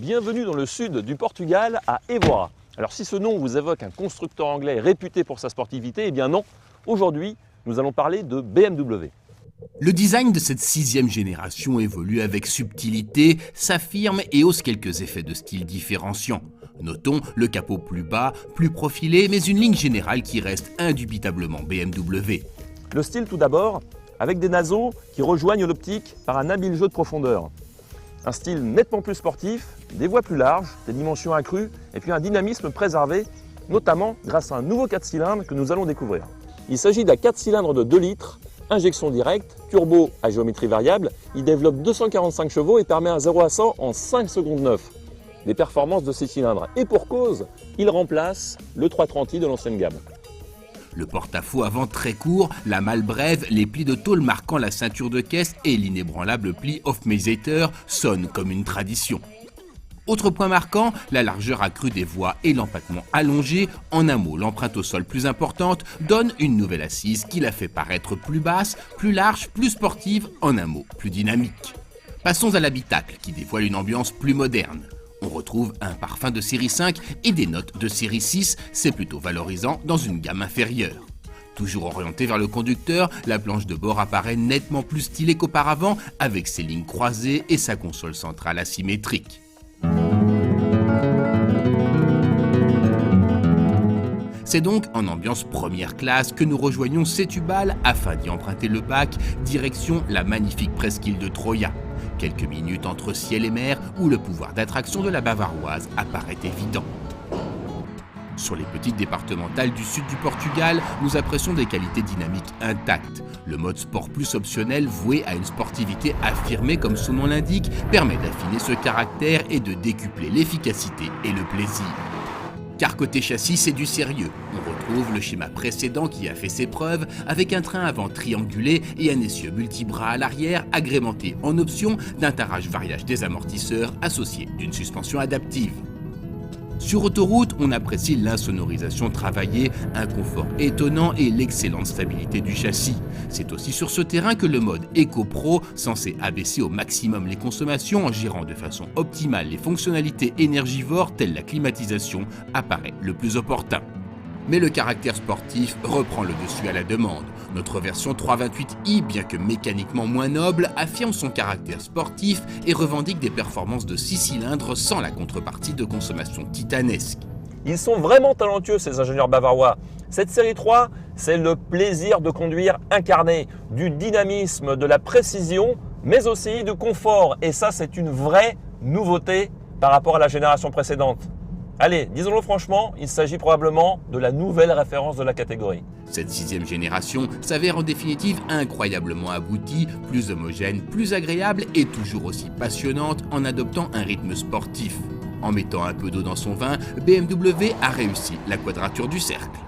Bienvenue dans le sud du Portugal, à Évora. Alors si ce nom vous évoque un constructeur anglais réputé pour sa sportivité, eh bien non, aujourd'hui nous allons parler de BMW. Le design de cette 6e génération évolue avec subtilité, s'affirme et ose quelques effets de style différenciants. Notons le capot plus bas, plus profilé, mais une ligne générale qui reste indubitablement BMW. Le style tout d'abord, avec des naseaux qui rejoignent l'optique par un habile jeu de profondeur. Un style nettement plus sportif, des voies plus larges, des dimensions accrues et puis un dynamisme préservé, notamment grâce à un nouveau 4 cylindres que nous allons découvrir. Il s'agit d'un 4 cylindres de 2 litres, injection directe, turbo à géométrie variable. Il développe 245 chevaux et permet un 0 à 100 en 5 secondes 9. Des performances de ces cylindres. Et pour cause, il remplace le 330i de l'ancienne gamme. Le porte-à-faux avant très court, la malle brève, les plis de tôle marquant la ceinture de caisse et l'inébranlable pli Hofmeister sonnent comme une tradition. Autre point marquant, la largeur accrue des voies et l'empattement allongé, en un mot l'empreinte au sol plus importante, donne une nouvelle assise qui la fait paraître plus basse, plus large, plus sportive, en un mot plus dynamique. Passons à l'habitacle qui dévoile une ambiance plus moderne. On retrouve un parfum de série 5 et des notes de série 6, c'est plutôt valorisant dans une gamme inférieure. Toujours orientée vers le conducteur, la planche de bord apparaît nettement plus stylée qu'auparavant avec ses lignes croisées et sa console centrale asymétrique. C'est donc en ambiance première classe que nous rejoignons Setúbal afin d'y emprunter le bac, direction la magnifique presqu'île de Troia. Quelques minutes entre ciel et mer où le pouvoir d'attraction de la Bavaroise apparaît évident. Sur les petites départementales du sud du Portugal, nous apprécions des qualités dynamiques intactes. Le mode sport plus optionnel, voué à une sportivité affirmée comme son nom l'indique, permet d'affiner ce caractère et de décupler l'efficacité et le plaisir. Car côté châssis, c'est du sérieux. On retrouve le schéma précédent qui a fait ses preuves avec un train avant triangulé et un essieu multibras à l'arrière agrémenté en option d'un tarage variage des amortisseurs associé d'une suspension adaptive. Sur autoroute, on apprécie l'insonorisation travaillée, un confort étonnant et l'excellente stabilité du châssis. C'est aussi sur ce terrain que le mode Eco Pro, censé abaisser au maximum les consommations en gérant de façon optimale les fonctionnalités énergivores telles la climatisation, apparaît le plus opportun. Mais le caractère sportif reprend le dessus à la demande. Notre version 328i, bien que mécaniquement moins noble, affirme son caractère sportif et revendique des performances de 6 cylindres sans la contrepartie de consommation titanesque. Ils sont vraiment talentueux ces ingénieurs bavarois. Cette série 3, c'est le plaisir de conduire incarné, du dynamisme, de la précision, mais aussi du confort. Et ça, c'est une vraie nouveauté par rapport à la génération précédente. Allez, disons-le franchement, il s'agit probablement de la nouvelle référence de la catégorie. Cette 6e génération s'avère en définitive incroyablement aboutie, plus homogène, plus agréable et toujours aussi passionnante en adoptant un rythme sportif. En mettant un peu d'eau dans son vin, BMW a réussi la quadrature du cercle.